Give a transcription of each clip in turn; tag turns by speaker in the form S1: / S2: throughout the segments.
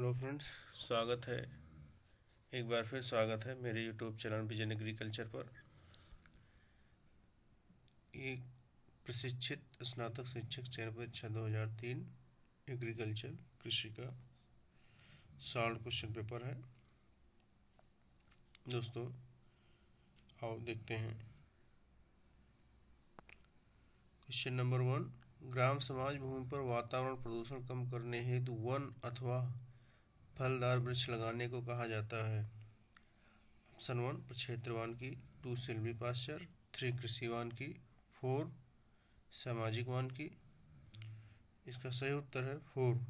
S1: Hello friends, स्वागत है। एक बार फिर स्वागत है मेरे यूट्यूब चैनल विजन एग्रीकल्चर पर। एक प्रशिक्षित स्नातक शिक्षक चयन परीक्षा 2003 एग्रीकल्चर कृषि का 60 क्वेश्चन पेपर है। दोस्तों आओ देखते हैं। क्वेश्चन नंबर 1, ग्राम समाज भूमि पर वातावरण प्रदूषण कम करने हेतु वन अथवा फलदार वृक्ष लगाने को कहा जाता है। ऑप्शन 1 प्रक्षेत्र वानिकी, 2 सिल्वी पास्चर, 3 कृषि वानिकी, 4 सामाजिक वानिकी। इसका सही उत्तर है 4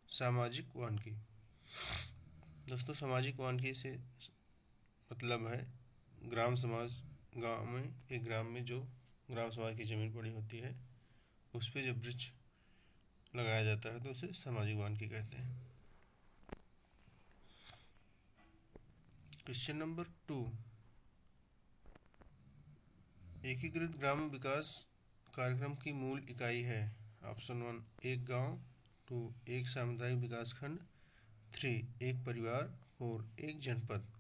S1: सामाजिक वानिकी। दोस्तों सामाजिक वानिकी से मतलब है ग्राम समाज, गांव में एक ग्राम में जो ग्राम समाज की जमीन पड़ी होती है उस पर जब वृक्ष लगाया जाता है तो उसे सामाजिक वानिकी कहते हैं। क्वेश्चन नंबर 2, एकीकृत ग्राम विकास कार्यक्रम की मूल इकाई है। ऑप्शन 1 एक गांव, 2 एक सामुदायिक विकास खंड, 3 एक परिवार, 4 एक जनपद।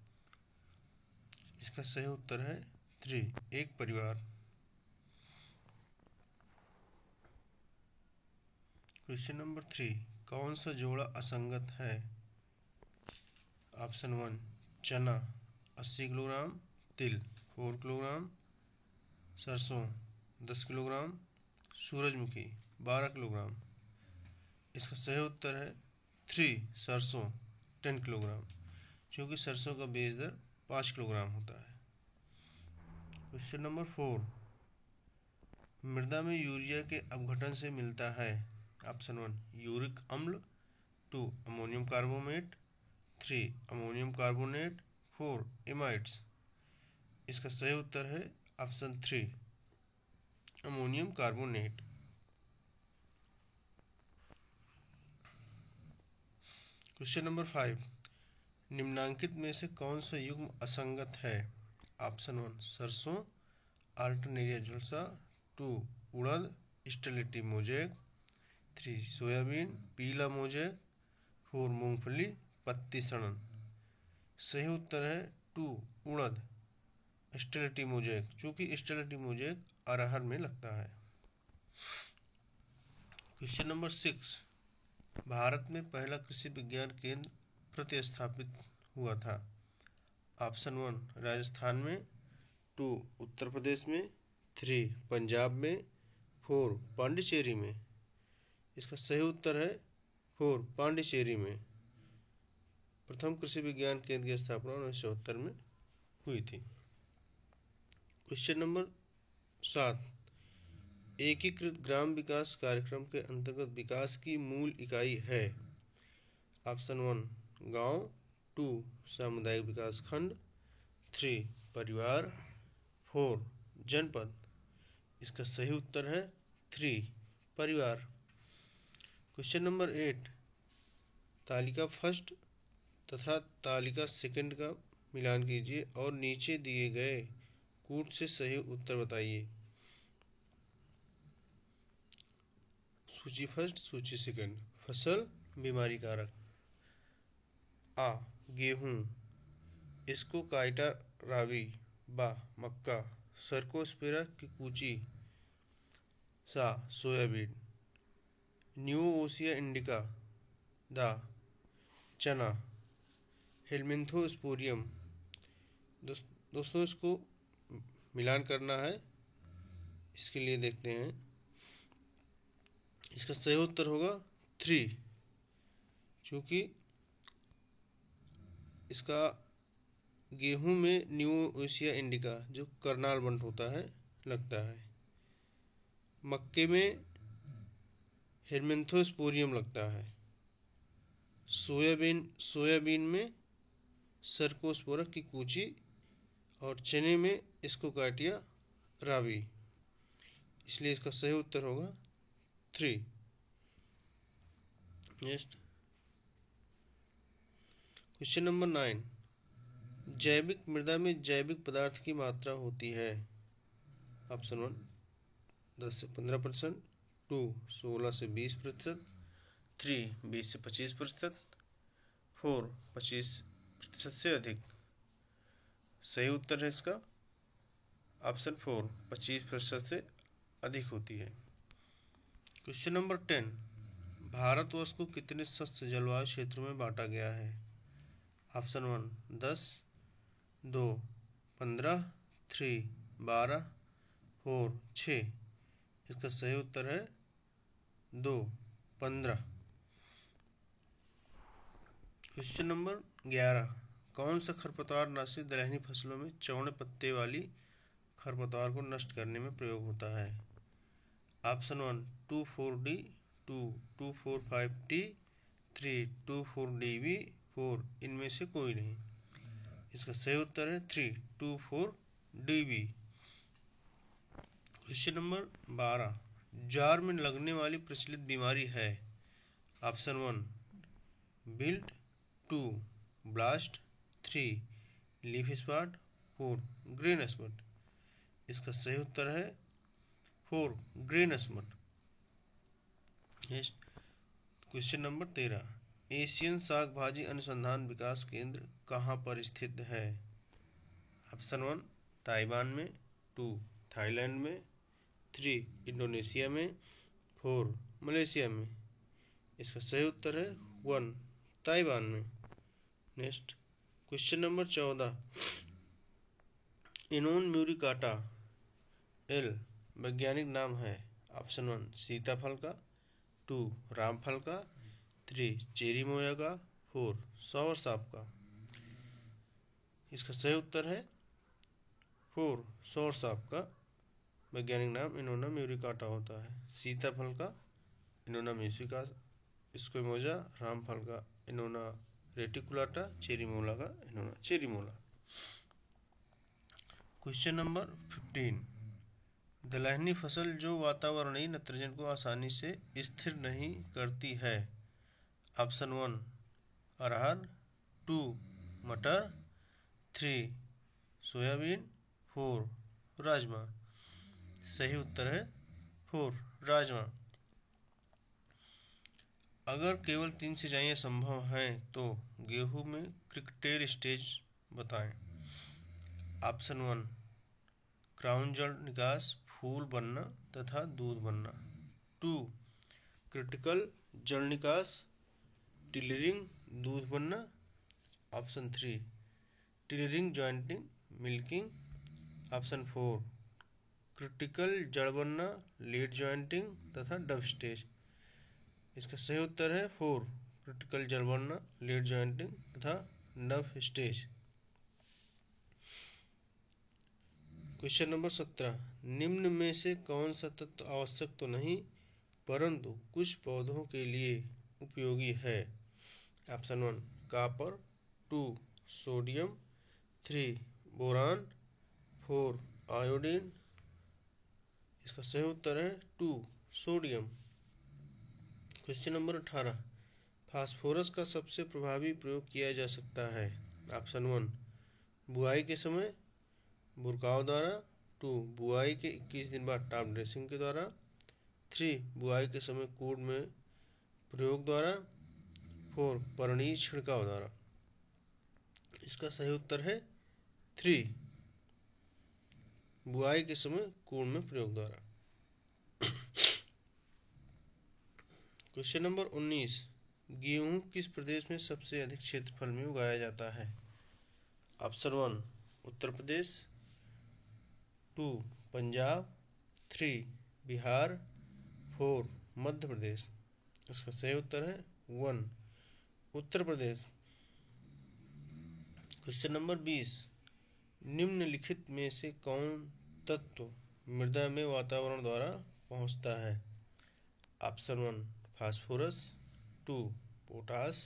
S1: इसका सही उत्तर है 3 एक परिवार। क्वेश्चन नंबर 3, कौन सा जोड़ा असंगत है। ऑप्शन 1 चना 80 किलोग्राम, तिल 4 किलोग्राम, सरसों 10 किलोग्राम, सूरजमुखी 12 किलोग्राम। इसका सही उत्तर है 3 सरसों 10 किलोग्राम, क्योंकि सरसों का बेच दर 5 किलोग्राम होता है। क्वेश्चन नंबर 4, मृदा में यूरिया के अपघटन से मिलता है। ऑप्शन 1 यूरिक अम्ल, 2 ammonium carbonate, 3 ammonium carbonate, 4 amides. इसका सही उत्तर है option 3 ammonium carbonate. Question number 5, निम्नांकित में से कौन सा युग्म असंगत है। ऑप्शन 1 सरसों अल्टरनेरिया जुलसा, 2 उड़द स्टेलिटी मोजेक, 3 सोयाबीन पीला मोजेक, 4 मूंगफली पत्ती सड़न। सही उत्तर है 2 उड़द स्टेलिटी मोजेक, चूँकि स्टेलिटी मोजेक अरहर में लगता है। क्वेश्चन नंबर 6, भारत में पहला कृषि विज्ञान केंद्र प्रतिस्थापित हुआ था। ऑप्शन 1 राजस्थान में, 2 उत्तर प्रदेश में, 3 पंजाब में, 4 पांडिचेरी में। इसका सही उत्तर है 4 पांडिचेरी में। प्रथम कृषि विज्ञान केंद्र की स्थापना 1970 में हुई थी। क्वेश्चन नंबर 7, एकीकृत ग्राम विकास कार्यक्रम के अंतर्गत विकास की मूल इकाई है। ऑप्शन 1 गांव, 2 सामुदायिक विकास खंड, 3 परिवार, 4 जनपद। इसका सही उत्तर है 3 परिवार। क्वेश्चन नंबर 8, तालिका फर्स्ट तथा तालिका सेकंड का मिलान कीजिए और नीचे दिए गए कूट से सही उत्तर बताइए। सूची फर्स्ट, सूची सेकंड। फसल बीमारी कारक। आ गेहूँ, इसको काइटा रावी। बा मक्का, सर्कोस्पेरा की कूची। सा सोयाबीन, न्यूओसिया इंडिका। दा चना, हेलमिंथोस्पोरियम। दोस्तों इसको मिलान करना है, इसके लिए देखते हैं। इसका सही उत्तर होगा 3, क्योंकि इसका गेहूं में न्यूओसिया इंडिका जो करनाल बंट होता है लगता है, मक्के में हेलमिंथोस्पोरियम लगता है, सोयाबीन में सर्कोस्पोरा की कूची और चने में स्कोकार्टिया रावी। इसलिए इसका सही उत्तर होगा 3। नेक्स्ट क्वेश्चन नंबर 9, जैविक मृदा में जैविक पदार्थ की मात्रा होती है। ऑप्शन 1 10 से 15%, 2 16 से 20%, 3 20 से 25%, 4 25% से अधिक। सही उत्तर है इसका ऑप्शन 4 25% से अधिक होती है। क्वेश्चन नंबर 10, भारतवर्ष को कितने सख्त जलवायु क्षेत्रों में बांटा गया है? ऑप्शन 1 10, 2 15, 3 12, 4 6। इसका सही उत्तर है 2 15। क्वेश्चन नंबर 11, कौन सा खरपतवार नाशी दलहनी फसलों में चौड़े पत्ते वाली खरपतवार को नष्ट करने में प्रयोग होता है? ऑप्शन 1 2,4-D, 2 2,4,5-T, 3 2,4-DB, 4 इनमें से कोई नहीं। इसका सही उत्तर है 3 2,4-DB। क्वेश्चन नंबर 12, ज्वार में लगने वाली प्रचलित बीमारी है? Option 1 built, 2 blast, 3 leaf spot, 4 grain spot. इसका सही उत्तर है 4 grain spot. Next question number 13, Asian शाक भाजी अनुसंधान विकास केंद्र कहाँ पर स्थित है? ऑप्शन 1 ताइवान में, 2 थाईलैंड में, 3 इंडोनेशिया में, 4 मलेशिया में। इसका सही उत्तर है 1 ताइवान में। नेक्स्ट क्वेश्चन नंबर 14, इनोन म्यूरिकाटा एल वैज्ञानिक नाम है? ऑप्शन 1 सीताफल का, 2 रामफल का, 3 चेरी मोया का, 4 सौरसाप का। इसका सही उत्तर है 4 सौरसाप का वैज्ञानिक नाम इनोना म्यूरिकाटा होता है। सीताफल का इनोना म्यूसिका स्क्वेमोजा, रामफल का इनोना रेटिकुलाटा, चेरी मोला का इनोना चेरी मोला। क्वेश्चन नंबर 15, दलहनी फसल जो वातावरणीय नाइट्रोजन को आसानी से स्थिर नहीं करती है? ऑप्शन 1 अरहर, 2 मटर, 3 सोयाबीन, 4 राजमा। सही उत्तर है 4 राजमा। अगर केवल 3 सिंचाइयाँ संभव हैं तो गेहूं में क्रिकटेल स्टेज बताएं। ऑप्शन 1 क्राउन जल निकास, फूल बनना तथा दूध बनना, 2 क्रिटिकल जल निकास, टिलरिंग दूध बनना, option 3 tillering jointing milking, option 4 critical जड़ बनना, लीड जॉइंटिंग तथा डब स्टेज। इसका सही उत्तर है 4 क्रिटिकल जड़ बनना, लीड जॉइंटिंग तथा डब स्टेज। क्वेश्चन नंबर 17, निम्न में से कौन सा तत्व आवश्यक तो नहीं परंतु कुछ पौधों के लिए उपयोगी है? Option 1 copper, 2 sodium, 3 boron, 4 iodine. इसका सही उत्तर है 2 सोडियम। क्वेश्चन नंबर 18, फास्फोरस का सबसे प्रभावी प्रयोग किया जा सकता है? ऑप्शन 1 बुआई के समय बुरकाव द्वारा, 2 बुआई के 21 दिन बाद टॉप ड्रेसिंग के द्वारा, 3 बुआई के समय कूड़ में प्रयोग द्वारा, 4 पर्णीय छिड़काव द्वारा। इसका सही उत्तर है 3 बुआई के समय कूड़ में प्रयोग द्वारा। क्वेश्चन नंबर 19, गेहूँ किस प्रदेश में सबसे अधिक क्षेत्रफल में उगाया जाता है? ऑप्शन 1 उत्तर प्रदेश, 2 पंजाब, 3 बिहार, 4 मध्य प्रदेश। इसका सही उत्तर है 1 उत्तर प्रदेश। क्वेश्चन नंबर 20, निम्नलिखित में से कौन तत्व मृदा में वातावरण द्वारा पहुंचता है? Option 1 phosphorus, 2 potash,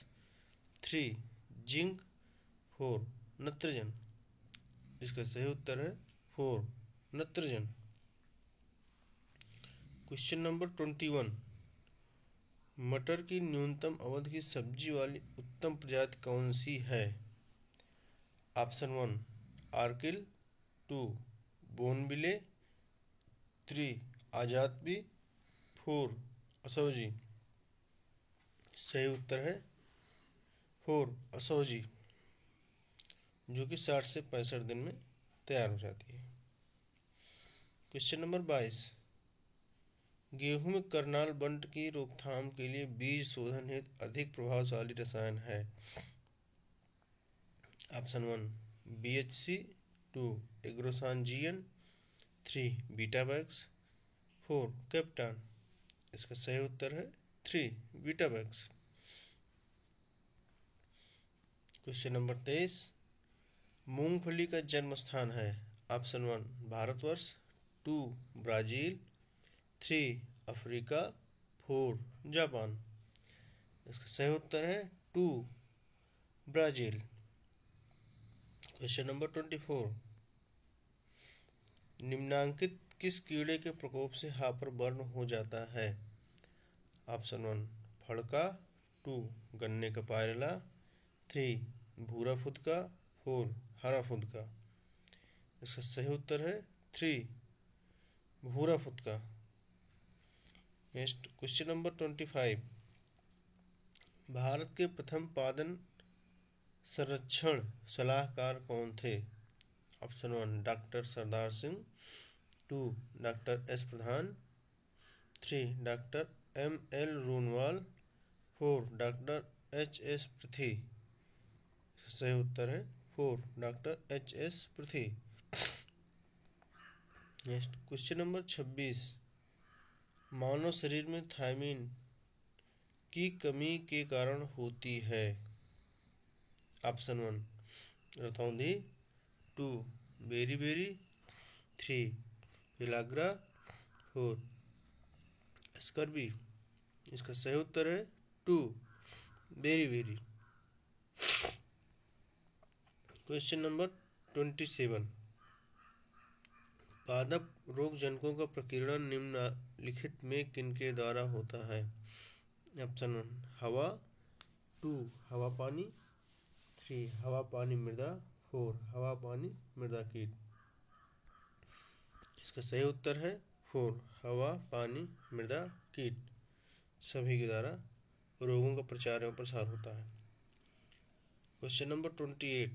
S1: 3 zinc, 4 nitrogen. इसका सही उत्तर है 4 नाइट्रोजन। क्वेश्चन नंबर 21, मटर की न्यूनतम अवधि की सब्जी वाली उत्तम प्रजाति कौन सी है? ऑप्शन 1 आर्किल, 2 बोनविले, 3 आजाद, 4 असौजी। सही उत्तर है 4 असौजी, जो कि 60 से 65 दिन में तैयार हो जाती है। क्वेश्चन नंबर 22, गेहूं में करनाल बंट की रोकथाम के लिए बीज शोधन हेतु अधिक प्रभावशाली रसायन है। Option 1 BHC, 2 एग्रोसान GN, 3 बीटावैक्स, 4 captan. इसका सही उत्तर है 3 बीटावैक्स। क्वेश्चन नंबर 23, मूंगफली का जन्म स्थान है। Option 1 Bharatvarsh, 2 Brazil, 3 Africa, 4 Japan. इसका सही उत्तर है 2 ब्राज़ील। क्वेश्चन नंबर 24, निम्नांकित किस कीड़े के प्रकोप से हापर बर्न हो जाता है। ऑप्शन 1 फड़का, 2 गन्ने का पायरेला, 3 भूरा फुदका, 4 हरा फुदका। इसका सही उत्तर है 3 भूरा फुदका। नेक्स्ट क्वेश्चन नंबर 25, भारत के प्रथम पादन संरक्षण सलाहकार कौन थे। Option 1 doctor Sardar Singh, 2 doctor S Pradhan, 3 doctor ML Runwal, 4 doctor HS Prithvi. सही उत्तर है 4 doctor HS Prithvi. Next question number 26, मानव शरीर में थायमीन की कमी के कारण होती है। ऑप्शन 1 रतौंधी, 2 बेरी, 3 फिलाग्रा, 4 स्कर्वी। इसका सही उत्तर है 2 बेरी। क्वेश्चन नंबर 27, पादप रोग जनकों का प्रकीर्णन निम्नलिखित में किनके द्वारा होता है। ऑप्शन 1 हवा, 2 हवा पानी, 3 हवा पानी मृदा, 4 हवा पानी मृदा कीट। इसका सही उत्तर है 4 हवा पानी मृदा कीट सभी के द्वारा रोगों का प्रचार एवं प्रसार होता है। क्वेश्चन नंबर 28,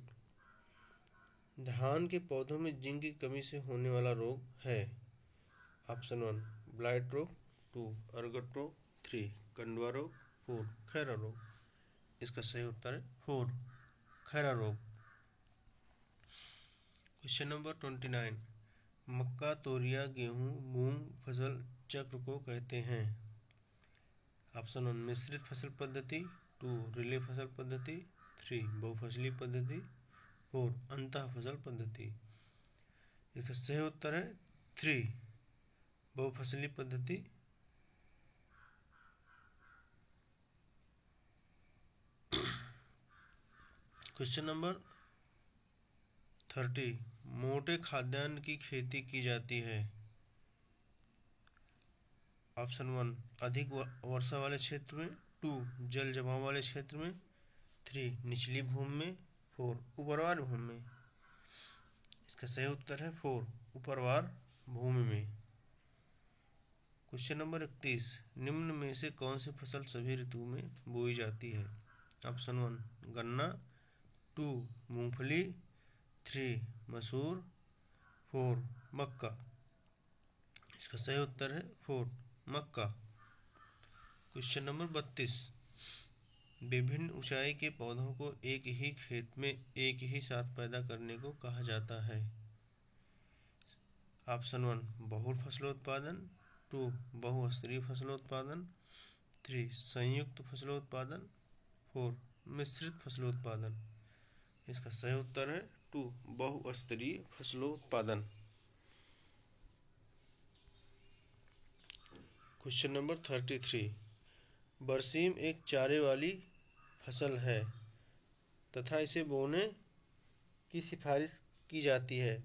S1: धान के पौधों में जिंक की कमी से होने वाला रोग है। ऑप्शन 1 ब्लाइट रोग, 2 अर्गट रोग, 3 कंडवा रोग, 4 खैरा रोग। इसका सही उत्तर है 4 खैरा रोग। क्वेश्चन नंबर 29, मक्का, तोरिया, गेहूं, मूंग फसल चक्र को कहते हैं। ऑप्शन 1 मिश्रित फसल पद्धति, 2 रिले फसल पद्धति, 3 बहुफसली पद्धति, 4 अंतः फसल पद्धति। इसका सही उत्तर है 3 बहुफसली पद्धति। क्वेश्चन नंबर 30, मोटे खाद्यान्न की खेती की जाती है। ऑप्शन 1 अधिक वर्षा वाले क्षेत्र में, 2 जल जमाव वाले क्षेत्र में, 3 निचली भूमि में, 4 ऊपरवार भूमि में। इसका सही उत्तर है 4 ऊपरवार भूमि में। क्वेश्चन नंबर 31, निम्न में से कौन सी फसल सभी ऋतुओं में बोई जाती है। ऑप्शन 1 गन्ना, 2 मूंगफली, 3 मसूर, 4 मक्का। इसका सही उत्तर है 4 मक्का। क्वेश्चन नंबर 32, विभिन्न ऊंचाई के पौधों को एक ही खेत में एक ही साथ पैदा करने को कहा जाता है। ऑप्शन 1 बहुल फसलोत्पादन, 2 बहुस्तरीय फसलोत्पादन, 3 संयुक्त फसलोत्पादन, 4 मिश्रित फसलोत्पादन। इसका सही उत्तर है 2 बहुस्तरीय फसलोत्पादन। क्वेश्चन नंबर 33, बरसीम एक चारे वाली फसल है तथा इसे बोने की सिफारिश की जाती है।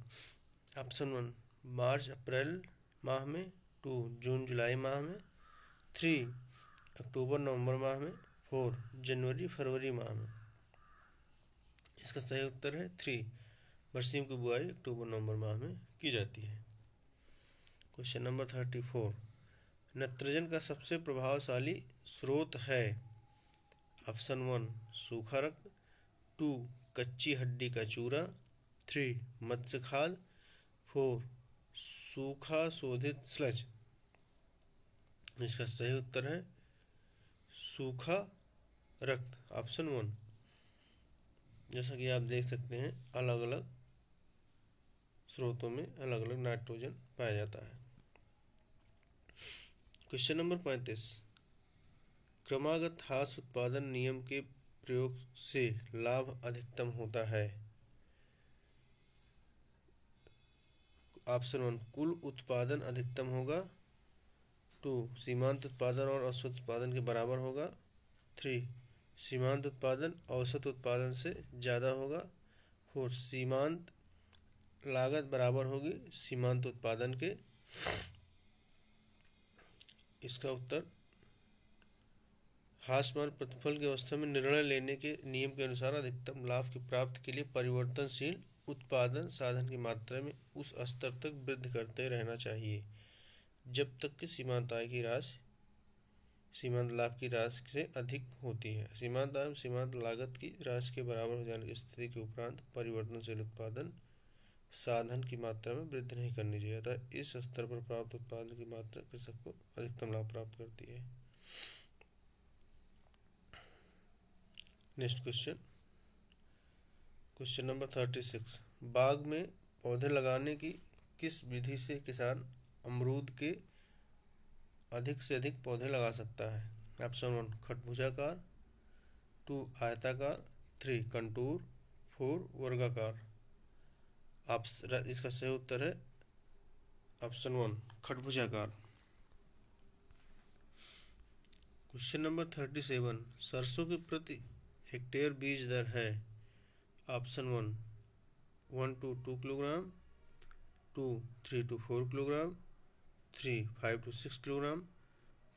S1: ऑप्शन 1 मार्च अप्रैल माह में, 2 जून जुलाई माह में, 3 अक्टूबर नवंबर माह में, 4 जनवरी फरवरी माह में। इसका सही उत्तर है 3 बरसीम की बुआई अक्टूबर नवंबर माह में की जाती है। क्वेश्चन नंबर 34, नाइट्रोजन का सबसे प्रभावशाली स्रोत है। ऑप्शन 1 सूखा रक्त, 2 कच्ची हड्डी का चूरा, 3 मत्स्य खाद, 4 सूखा शोधित स्लज। इसका सही उत्तर है सूखा रक्त, ऑप्शन 1। जैसा कि आप देख सकते हैं अलग अलग स्रोतों में अलग अलग नाइट्रोजन पाया जाता है। क्वेश्चन नंबर 35, क्रमागत हास उत्पादन नियम के प्रयोग से लाभ अधिकतम होता है। ऑप्शन 1 कुल उत्पादन अधिकतम होगा, 2 सीमांत उत्पादन और औसत उत्पादन के बराबर होगा, 3 सीमांत उत्पादन औसत उत्पादन से ज़्यादा होगा, 4 सीमांत लागत बराबर होगी सीमांत उत्पादन के। इसका उत्तर हासमान प्रतिफल की अवस्था में निर्णय लेने के नियम के अनुसार अधिकतम लाभ की प्राप्ति के लिए परिवर्तनशील उत्पादन साधन की मात्रा में उस स्तर तक वृद्धि करते रहना चाहिए जब तक कि सीमांत आय की राशि सीमांत लाभ की राशि से अधिक होती है। सीमांत आय सीमांत लागत की राशि के बराबर हो जाने की स्थिति के उपरांत परिवर्तनशील उत्पादन साधन की मात्रा में वृद्धि नहीं करनी चाहिए, अतः इस स्तर पर प्राप्त उत्पादन की मात्रा कृषक को अधिकतम लाभ प्राप्त करती है। नेक्स्ट क्वेश्चन, क्वेश्चन नंबर 36, बाग में पौधे लगाने की किस विधि से किसान अमरूद के अधिक से अधिक पौधे लगा सकता है। ऑप्शन 1 खटभुजाकार, 2 आयताकार, 3 कंटूर, 4 वर्गाकार। इसका सही उत्तर है ऑप्शन 1 खटभुजाकार। क्वेश्चन नंबर 37, सरसों की प्रति हेक्टेयर बीज दर है। Option 1 to 2 kilogram, 2 3 to 4 kilogram, 3 5 to 6 kilogram,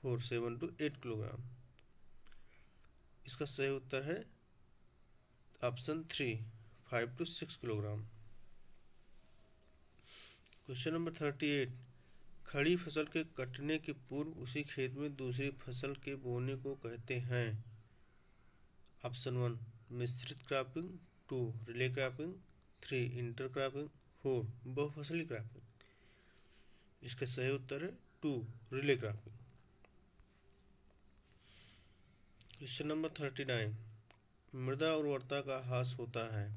S1: 4 7 to 8 kilogram. इसका सही उत्तर है option 3 5 to 6 kilogram. Question number 38, खड़ी फसल के कटने के पूर्व उसी खेत में दूसरी फसल के बोने को कहते हैं। ऑप्शन 1 मिश्रित cropping, 2 relay cropping, 3 inter cropping, 4 बहुफसली क्रॉपिंग। इसका सही उत्तर है 2 रिले क्रॉपिंग। क्वेश्चन नंबर 39, मृदा उर्वरता का ह्रास होता है।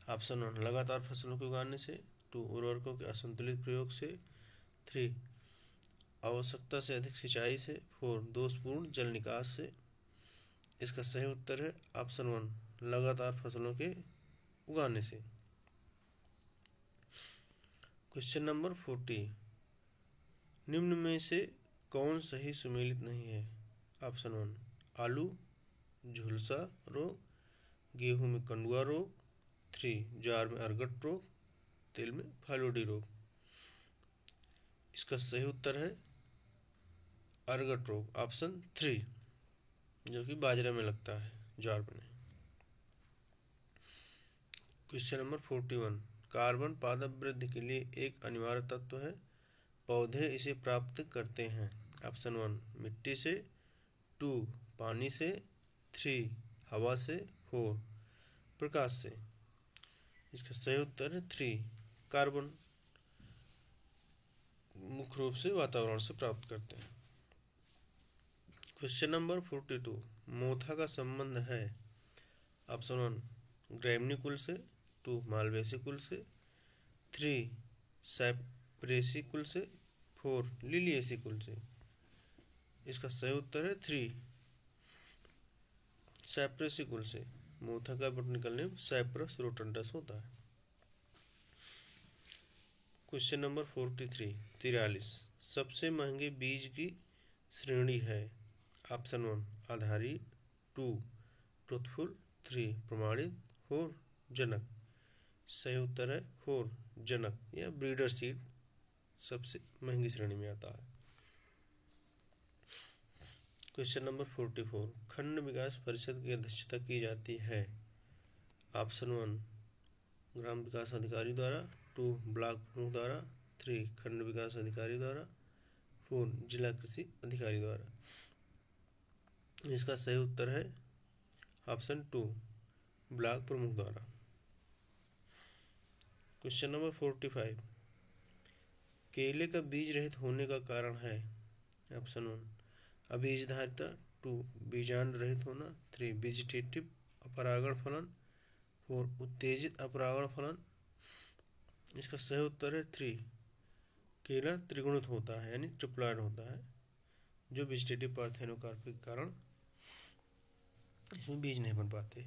S1: ऑप्शन 1 लगातार फसलों को उगाने से, 2 उर्वरकों के असंतुलित प्रयोग से, 3 आवश्यकता से अधिक सिंचाई से, 4 दोषपूर्ण जल निकास से। इसका सही उत्तर है ऑप्शन 1 लगातार फसलों के उगाने से। क्वेश्चन नंबर 40, निम्न में से कौन सही सुमेलित नहीं है। ऑप्शन 1 आलू झुलसा रोग, गेहूं में कंडुआ रोग, 3 ज्वार में अर्गट रोग, तिल में फालोडी रोग। इसका सही उत्तर है अर्गट रोग, ऑप्शन 3, जो कि बाजरे में लगता है, ज्वार में नहीं। क्वेश्चन नंबर 41, कार्बन पादप वृद्धि के लिए एक अनिवार्य तत्व है, पौधे इसे प्राप्त करते हैं। ऑप्शन 1 मिट्टी से, 2 पानी से, 3 हवा से, 4 प्रकाश से। इसका सही उत्तर है 3 कार्बन मुख्य रूप से वातावरण से प्राप्त करते हैं। क्वेश्चन नंबर 42, मोथा का संबंध है। ऑप्शन 1 ग्रैमनी कुल से, 2 मालवेसी कुल से, 3 साइप्रेसी कुल से, 4 लिलिएसी कुल से। इसका सही उत्तर है 3 साइप्रेसी कुल से। मोथा का बॉटनिकल नेम साइप्रस रोटंडस होता है। क्वेश्चन नंबर 43, सबसे महंगे बीज की श्रेणी है। ऑप्शन 1 आधारी, 2 ट्रुथफुल, 3 प्रमाणित, 4 जनक। सही उत्तर है 4 जनक या ब्रीडर सीड सबसे महंगी श्रेणी में आता है। क्वेश्चन नंबर 44, खंड विकास परिषद की अध्यक्षता की जाती है। ऑप्शन 1 ग्राम विकास अधिकारी द्वारा, 2 ब्लॉक प्रमुख द्वारा, 3 खंड विकास अधिकारी द्वारा, 4 जिला कृषि अधिकारी द्वारा। इसका सही उत्तर है ऑप्शन 2 ब्लॉक प्रमुख द्वारा। क्वेश्चन नंबर 45, केले का बीज रहित होने का कारण है। ऑप्शन 1 अबीजधारिता, 2 बीजांड रहित होना, 3 वेजिटेटिव अपरागण फलन, 4 उत्तेजित अपरागण फलन। इसका सही उत्तर है 3, केला त्रिगुणित होता है यानी ट्रिप्लॉइड होता है, जो वेजिटेटिव पार्थेनोकार्पी के कारण इसमें बीज नहीं बन पाते।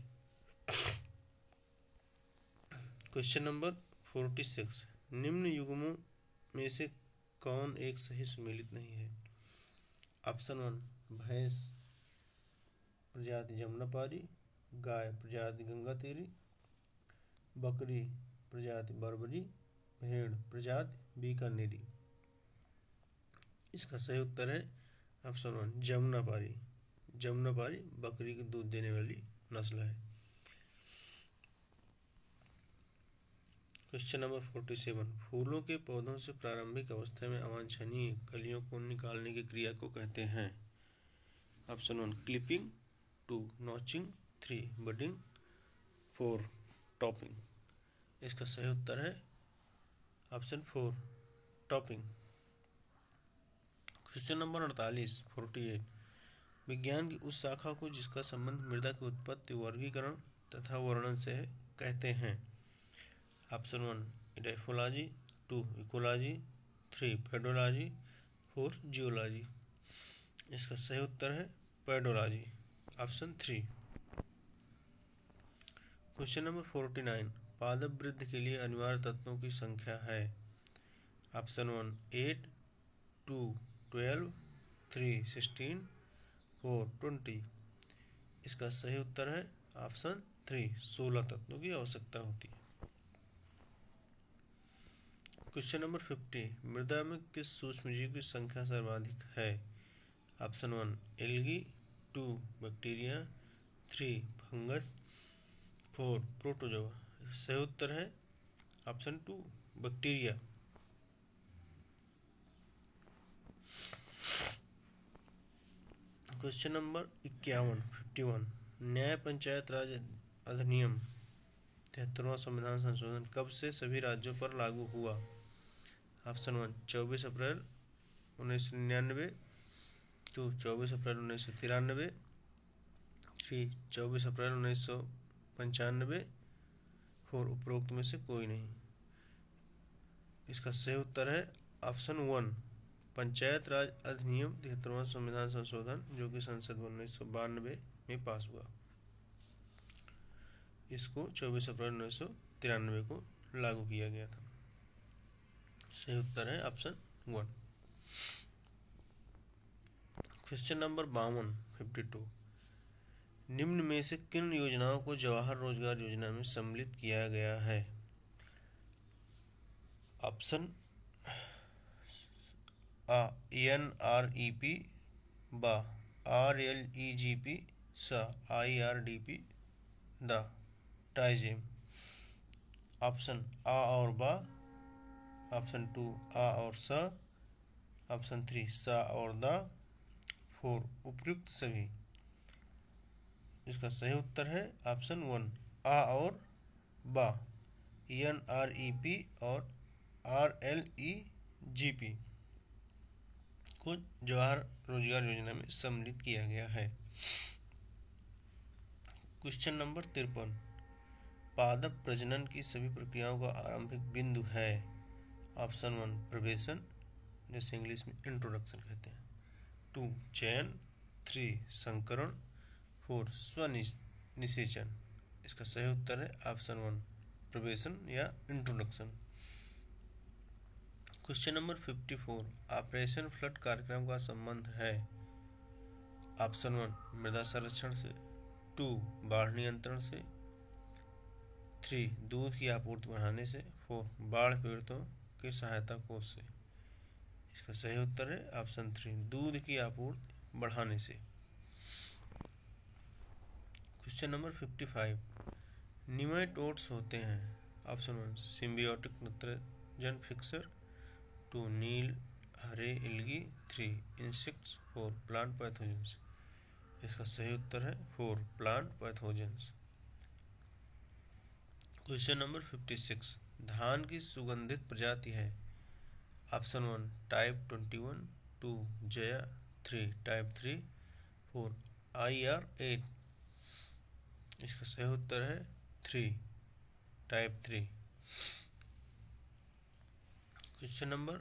S1: क्वेश्चन नंबर 46, निम्न युग्मों में से कौन एक सही सुमेलित नहीं है। ऑप्शन 1 भैंस प्रजाति जमुनापारी, गाय प्रजाति गंगातीरी, बकरी प्रजाति बर्बरी, भेड़ प्रजाति बीकानेरी। इसका सही उत्तर है ऑप्शन 1 जमुनापारी। जमुनापारी बकरी की दूध देने वाली नस्ल है। क्वेश्चन नंबर 47, फूलों के पौधों से प्रारंभिक अवस्था में अवांछनीय कलियों को निकालने की क्रिया को कहते हैं। Option 1 clipping, 2 notching, 3 budding, 4 topping. इसका सही उत्तर है ऑप्शन 4 टॉपिंग। क्वेश्चन नंबर 48, विज्ञान की उस शाखा को जिसका संबंध मृदा की उत्पत्ति, वर्गीकरण तथा वर्णन से कहते हैं। Option 1 इडाइफोलॉजी, 2 ecology, 3 pedology, 4 geology. इसका सही उत्तर है पेडोलॉजी, ऑप्शन 3। क्वेश्चन नंबर 49, पादप वृद्धि के लिए अनिवार्य तत्वों की संख्या है। ऑप्शन 1 8, 2 12, 3 16, 4 20। इसका सही उत्तर है ऑप्शन 3 16 तत्वों की आवश्यकता होती है। क्वेश्चन नंबर 50, मृदा में किस सूक्ष्मजीव की संख्या सर्वाधिक है। Option 1 algae, 2 bacteria, 3 fungus, 4 protozoa. सही उत्तर है ऑप्शन 2 बैक्टीरिया। क्वेश्चन नंबर 51, न्याय पंचायत राज अधिनियम 73वां संविधान संशोधन कब से सभी राज्यों पर लागू हुआ। ऑप्शन 1 24 अप्रैल 1999, 2 24 अप्रैल 1993, 3 24 अप्रैल 1995, 4 उपरोक्त में से कोई नहीं। इसका सही उत्तर है ऑप्शन 1 पंचायत राज अधिनियम 73वां संविधान संशोधन, जो कि संसद में 1992 में पास हुआ। इसको 24 अप्रैल 1993 को लागू किया गया था। सही उत्तर है ऑप्शन 1। क्वेश्चन नंबर 52, निम्न में से किन योजनाओं को जवाहर रोजगार योजना में सम्मिलित किया गया है। ऑप्शन आ NREP, बा RLEGP, सा IRDP, द टाइजेम। ऑप्शन आ और बा, ऑप्शन 2 आ और सा, ऑप्शन 3 सा और दा, 4 उपयुक्त सभी। इसका सही उत्तर है ऑप्शन 1 आ और बा, NREP और RLEGP को जवाहर रोजगार योजना में सम्मिलित किया गया है। क्वेश्चन नंबर 53, पादप प्रजनन की सभी प्रक्रियाओं का आरंभिक बिंदु है। ऑप्शन 1 प्रवेशन, जैसे इंग्लिश में इंट्रोडक्शन कहते हैं, 2 चयन, 3 संकरण, 4 स्वनिषेचन। इसका सही उत्तर है ऑप्शन 1 प्रवेशन या introduction. Question number 54, operation flood कार्यक्रम का संबंध है। ऑप्शन 1 मृदा संरक्षण से, 2 बाढ़ नियंत्रण से, 3 दूध की आपूर्ति बढ़ाने से, 4 बाढ़ पीड़ितों की सहायता कोष से। इसका सही उत्तर है ऑप्शन 3 दूध की आपूर्ति बढ़ाने से। क्वेश्चन नंबर 55, निमेटोड्स होते हैं। ऑप्शन 1 सिम्बियोटिक नाइट्रोजन फिक्सर, 2 नील हरे एल्गी, 3 इंसेक्ट्स, 4 प्लांट पैथोजेंस। इसका सही उत्तर है 4 प्लांट पैथोजेंस। क्वेश्चन नंबर 56, धान की सुगंधित प्रजाति है। Option 1 type 21, 2 Jaya, 3 type 3, 4 IR8। इसका सही उत्तर है 3 टाइप 3। क्वेश्चन नंबर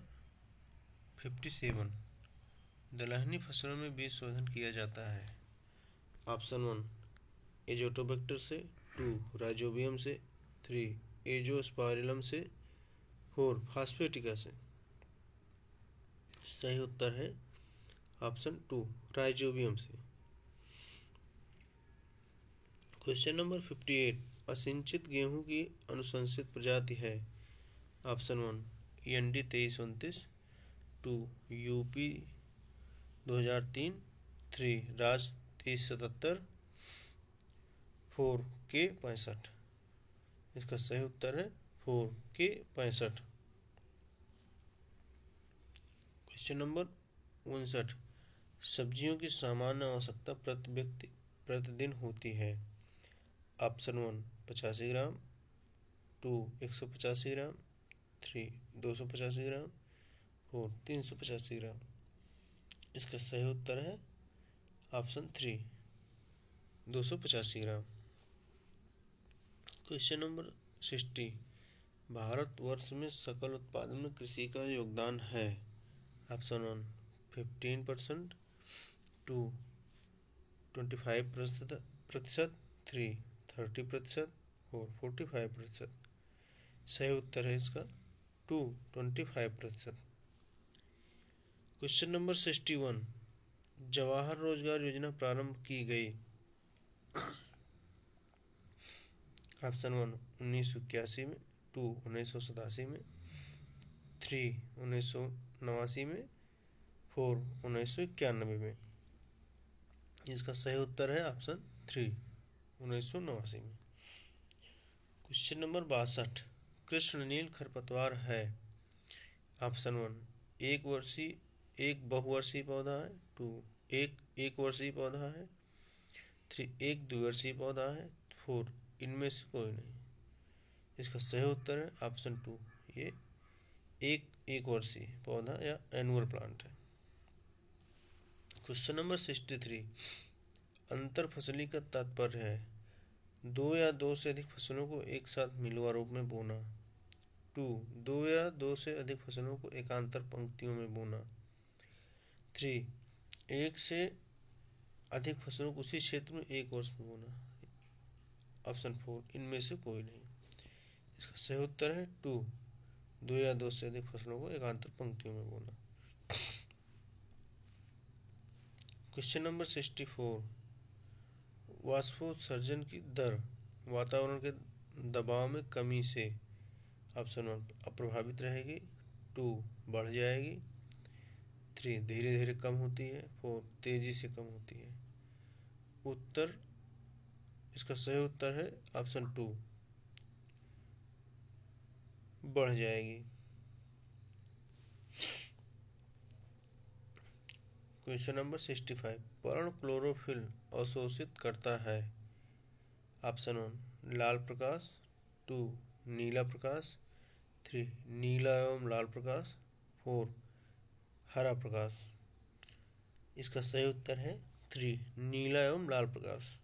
S1: 57, दलहनी फसलों में बीज शोधन किया जाता है। ऑप्शन 1 एजोटोबैक्टर से, 2 राइजोबियम से, 3 एजोस्पाइरिलम से, 4 फास्फेटिका से। सही उत्तर है ऑप्शन 2 राइजोबियम से। क्वेश्चन नंबर 58, असिंचित गेहूं की अनुशंसित प्रजाति है। ऑप्शन 1 ND 2329, 2 UP 2003, 3 राज 3077, 4 K 65। इसका सही उत्तर है 4 K 65। क्वेश्चन नंबर 59, सब्जियों की सामान्य आवश्यकता प्रति व्यक्ति प्रतिदिन होती है। ऑप्शन 1 85 ग्राम, 2 185 ग्राम, 3 285 ग्राम, 4 385 ग्राम। इसका सही उत्तर है ऑप्शन 3 285 ग्राम। क्वेश्चन नंबर 60, भारतवर्ष में सकल उत्पादन में कृषि का योगदान है। ऑप्शन 1 15%, 2 25%, 3 30%, 4 45%। सही उत्तर है इसका 2 25%। क्वेश्चन नंबर 61, जवाहर रोजगार योजना प्रारंभ की गई। ऑप्शन 1 1981 में, 2 1987 में, 3 1989 में, 4 1991 में। इसका सही उत्तर है ऑप्शन 3 1989 में। क्वेश्चन नंबर 62, कृष्णनील खरपतवार है। ऑप्शन 1 एक बहुवर्षीय पौधा है, 2 एक वर्षीय पौधा है, 3 एक द्विवर्षीय पौधा है, 4 इनमें से कोई नहीं। इसका सही उत्तर है ऑप्शन 2, ये एक वर्षीय पौधा या एनुअल प्लांट है। क्वेश्चन नंबर 63, अंतर फसली का तात्पर्य है 2 या 2 से अधिक फसलों को एक साथ मिलवा रूप में बोना, 2 या 2 से अधिक फसलों को एकांतर पंक्तियों में बोना, 3 एक से अधिक फसलों को उसी क्षेत्र में एक वर्ष में बोना। ऑप्शन 4 इनमें से कोई नहीं। इसका सही उत्तर है 2 या 2 से अधिक फसलों को एकांतर पंक्तियों में बोना। क्वेश्चन नंबर 64, वाष्पोत्सर्जन की दर वातावरण के दबाव में कमी से। ऑप्शन 1 अप्रभावित रहेगी, 2 बढ़ जाएगी, 3 धीरे धीरे कम होती है, 4 तेजी से कम होती है। इसका सही उत्तर है ऑप्शन 2 बढ़ जाएगी। क्वेश्चन नंबर 65, पर्ण क्लोरोफिल अवशोषित करता है। ऑप्शन 1 लाल प्रकाश, 2 नीला प्रकाश, 3 नीला एवं लाल प्रकाश, 4 हरा प्रकाश। इसका सही उत्तर है 3 नीला एवं लाल प्रकाश।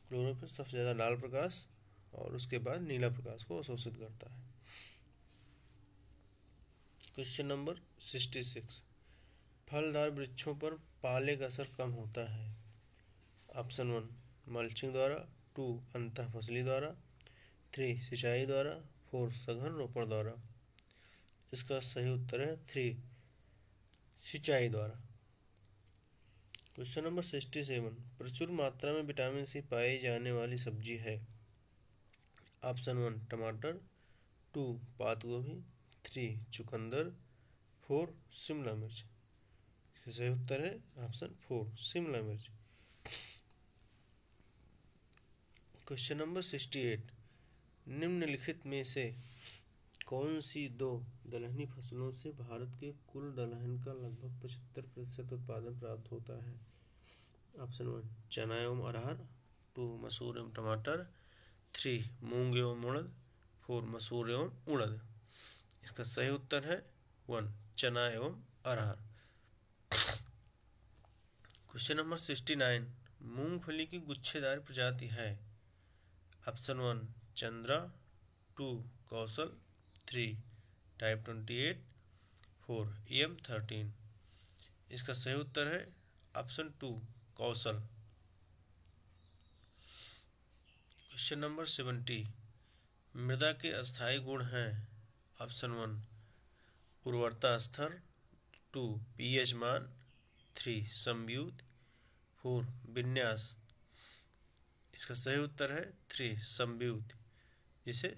S1: क्लोरोफिल सबसे ज़्यादा लाल प्रकाश और उसके बाद नीला प्रकाश को अवशोषित करता है। क्वेश्चन नंबर 66, फलदार वृक्षों पर पाले का असर कम होता है। ऑप्शन 1 मल्चिंग द्वारा, 2 अंतः फसली द्वारा, 3 सिंचाई द्वारा, 4 सघन रोपण द्वारा। इसका सही उत्तर है 3 सिंचाई द्वारा। क्वेश्चन नंबर 67, प्रचुर मात्रा में विटामिन सी पाई जाने वाली सब्जी है। ऑप्शन 1 टमाटर, 2 पात गोभी, 3 चुकंदर, 4 शिमला मिर्च। सही उत्तर है ऑप्शन 4 शिमला मिर्च। क्वेश्चन नंबर 68, निम्नलिखित में से कौन सी 2 दलहनी फसलों से भारत के कुल दलहन का लगभग 75% उत्पादन प्राप्त होता है। ऑप्शन 1 चना एवं अरहर, 2 मसूर एवं टमाटर, 3 मूंग एवं उड़द, 4 मसूर एवं उड़द। इसका सही उत्तर है 1 चना एवं अरहर। क्वेश्चन नंबर 69, मूंगफली की गुच्छेदार प्रजाति है। ऑप्शन 1 चंद्रा, 2 कौशल, 3 टाइप 28, 4 M13। इसका सही उत्तर है ऑप्शन 2 कौशल। क्वेश्चन नंबर 70, मृदा के अस्थायी गुण हैं। ऑप्शन 1 उर्वरता स्तर, 2 pH मान, 3 समव्यूत, 4 विन्यास। इसका सही उत्तर है 3 समव्यूत, जिसे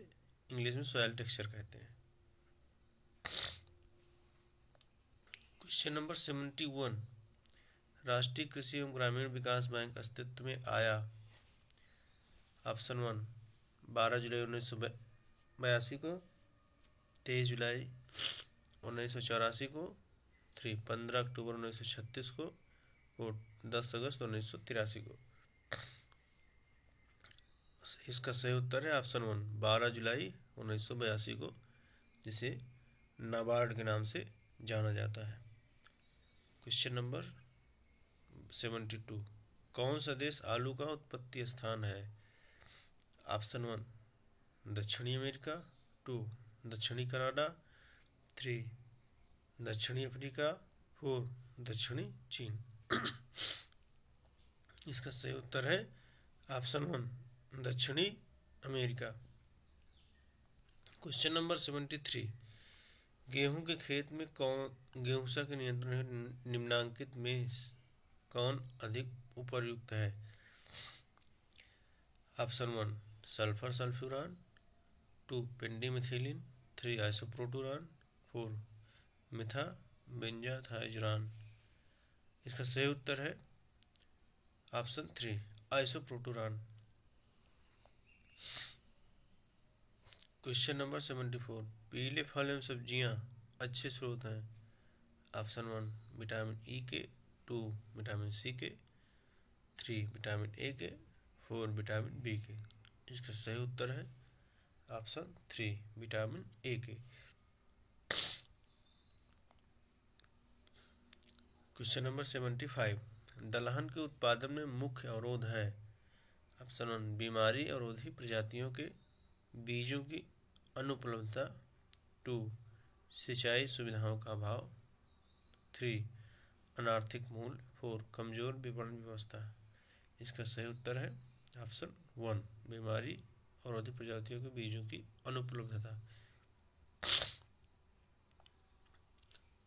S1: इंग्लिश में सॉइल टेक्सचर कहते हैं। क्वेश्चन नंबर 71, राष्ट्रीय कृषि एवं ग्रामीण विकास बैंक अस्तित्व में आया। ऑप्शन 1 12 जुलाई 1982 को, 23 जुलाई 1984 को, 3 15 अक्टूबर 1936 को और 10 अगस्त 1983 को। इसका सही उत्तर है ऑप्शन 1 12 जुलाई 1982 को, जिसे नाबार्ड के नाम से जाना जाता है। क्वेश्चन नंबर 72, कौन सा देश आलू का उत्पत्ति स्थान है। ऑप्शन 1 दक्षिणी अमेरिका, 2 दक्षिणी कनाडा, 3 दक्षिणी अफ्रीका, 4 दक्षिणी चीन। इसका सही उत्तर है ऑप्शन 1 दक्षिणी अमेरिका। क्वेश्चन नंबर 73, गेहूं के खेत में गेहूंसा के नियंत्रण निम्नांकित में कौन अधिक उपयुक्त है। ऑप्शन 1 सल्फर सल्फ्यूरान, 2 पेंडिमिथिलिन, 3 आइसोप्रोटूरान, 4 मिथा बेंजाथाइजुरान। इसका सही उत्तर है ऑप्शन 3 आइसोप्रोटूरान। क्वेश्चन नंबर 74, पीले फल एवं सब्जियां अच्छे स्रोत हैं। ऑप्शन 1 विटामिन ई के, 2 विटामिन सी के, 3 विटामिन ए के, 4 विटामिन बी के। इसका सही उत्तर है ऑप्शन 3 विटामिन ए के। क्वेश्चन नंबर 75, दलहन के उत्पादन में मुख्य अवरोध है। ऑप्शन 1 बीमारी अवरोधी प्रजातियों के बीजों की अनुपलब्धता, 2 सिंचाई सुविधाओं का अभाव, 3 अनार्थिक मूल्य, 4 कमजोर विपणन व्यवस्था। इसका सही उत्तर है ऑप्शन 1 बीमारी अवरोधी प्रजातियों के बीजों की अनुपलब्धता।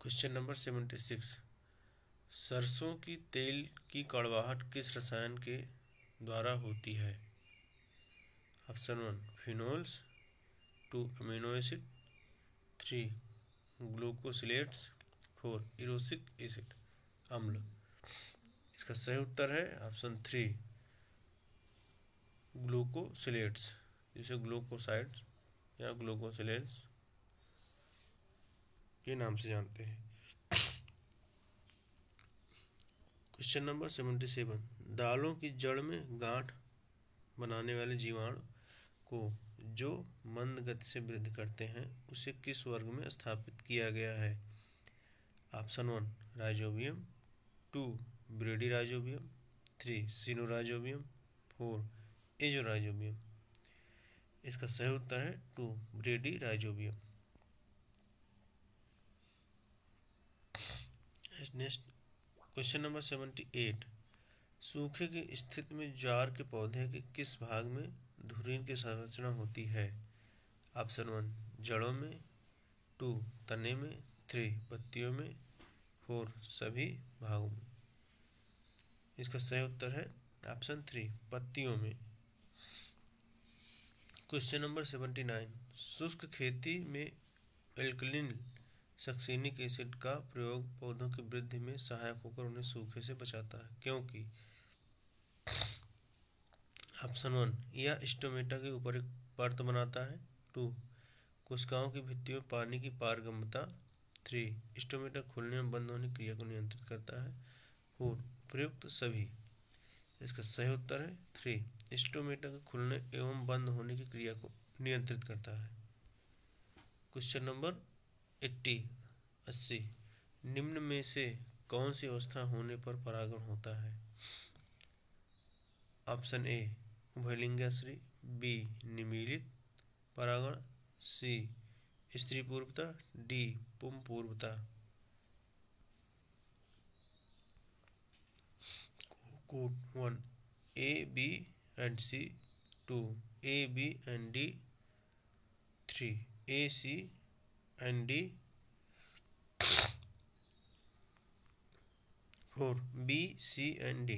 S1: क्वेश्चन नंबर 76, सरसों की तेल की कड़वाहट किस रसायन के द्वारा होती है। Option 1 phenols, 2 amino acid, 3 glucosinolates, 4 erucic acid अम्ल। इसका सही उत्तर है ऑप्शन 3 ग्लूकोसिलेट्स, जिसे ग्लूकोसाइड्स या ग्लूकोसिलेट्स के नाम से जानते हैं। क्वेश्चन नंबर 77, दालों की जड़ में गांठ बनाने वाले जीवाणु को जो मंद गति से वृद्धि करते हैं उसे किस वर्ग में स्थापित किया गया है। Option 1 rhizobium, 2 ब्रेडी rhizobium, 3 सिनोराइजोबियम, 4 एजोराइजोबियम। इसका सही उत्तर है 2 ब्रेडी राइजोबियम। नेक्स्ट क्वेश्चन नंबर 78, सूखे की स्थिति में ज्वार के पौधे के किस भाग में धुरीन की संरचना होती है। ऑप्शन 1 जड़ों में, 2 तने में, 3 पत्तियों में, 4 सभी भागों में। इसका सही उत्तर है ऑप्शन 3 पत्तियों में। क्वेश्चन नंबर 79, शुष्क खेती में एल्कलीन सक्सिनिक एसिड का प्रयोग पौधों की वृद्धि में सहायक होकर उन्हें सूखे से बचाता है, क्योंकि। ऑप्शन 1 यह स्टोमेटा के ऊपर एक परत बनाता है, 2 कोशिकाओं की भित्तियों में पानी की पारगम्यता, 3 स्टोमेटा खुलने और बंद होने की क्रिया को नियंत्रित करता है, 4 उपयुक्त सभी। इसका सही उत्तर है 3। स्टोमेटा के खुलने एवं बंद होने की क्रिया को नियंत्रित करता है। क्वेश्चन नंबर 80 निम्न में से कौन सी अवस्था होने पर परागण होता है? ऑप्शन ए उभयलिंगाश्री, बी निमीलित परागण, सी स्त्री पूर्वता, डी पुम पूर्वता। Code 1 A, B and C, 2 A, B and D, 3 A, C and D, 4 B, C and D।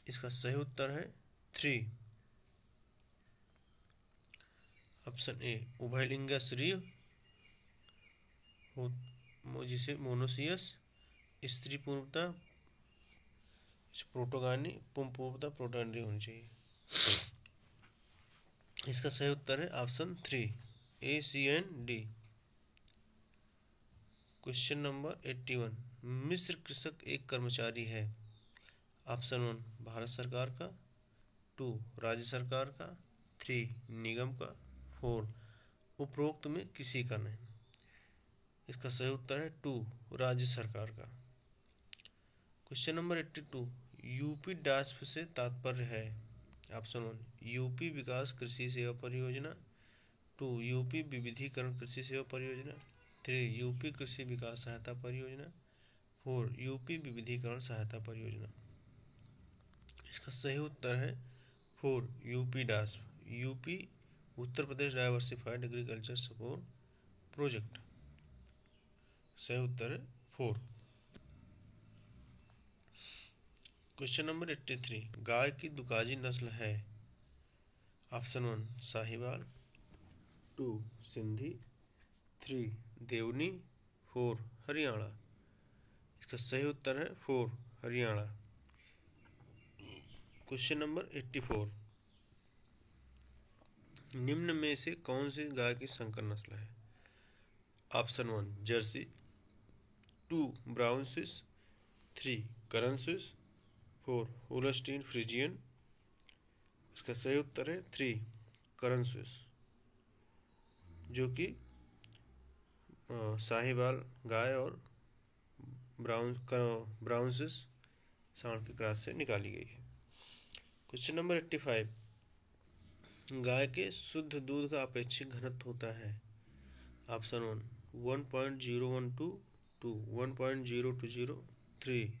S1: इसका सही उत्तर है 3। ऑप्शन ए उभयलिंगाश्री जिसे मोनोसियस, स्त्री पूर्वता प्रोटोगानी, पुम पूर्वता प्रोटोगानी होनी चाहिए। इसका सही उत्तर है option 3 A, C and D। Question number 81 मिस्र कृषक एक कर्मचारी है। ऑप्शन 1 भारत सरकार का, 2 राज्य सरकार का, 3 निगम का, 4 उपरोक्त में किसी का नहीं। इसका सही उत्तर है 2 राज्य सरकार का। क्वेश्चन नंबर 82 यूपी डास्प से तात्पर्य है। ऑप्शन 1 यूपी विकास कृषि सेवा परियोजना, 2 यूपी विविधीकरण कृषि सेवा परियोजना, 3 यूपी कृषि विकास सहायता परियोजना, 4 यूपी विविधीकरण सहायता परियोजना। इसका सही उत्तर है 4 UP डास्प, UP Uttar Pradesh diversified agriculture support project. सही उत्तर है 4। क्वेश्चन नंबर 83 गाय की दुकाजी नस्ल है। ऑप्शन 1 साहिवाल, 2 सिंधी, 3 देवनी, 4 हरियाणा। इसका सही उत्तर है 4 हरियाणा। क्वेश्चन नंबर 84 निम्न में से कौन सी गाय की संकर नस्ल है? ऑप्शन 1 जर्सी, 2 ब्राउन स्विस, 3 करन स्विस, 4 होल्स्टीन फ्रिजियन। इसका सही उत्तर है 3 करन स्विस, जो कि साहिवाल गाय और ब्राउन स्विस सांड के क्रॉस से निकाली गई है। क्वेश्चन नंबर 85 गाय के शुद्ध दूध का अपेक्षित घनत्व होता है। ऑप्शन 1 1.012, 2 1.020, 3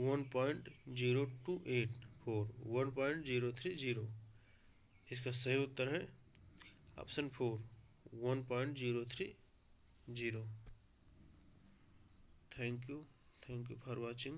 S1: 1.028, 4 1.030। इसका सही उत्तर है option 4 1.030। Thank you for watching.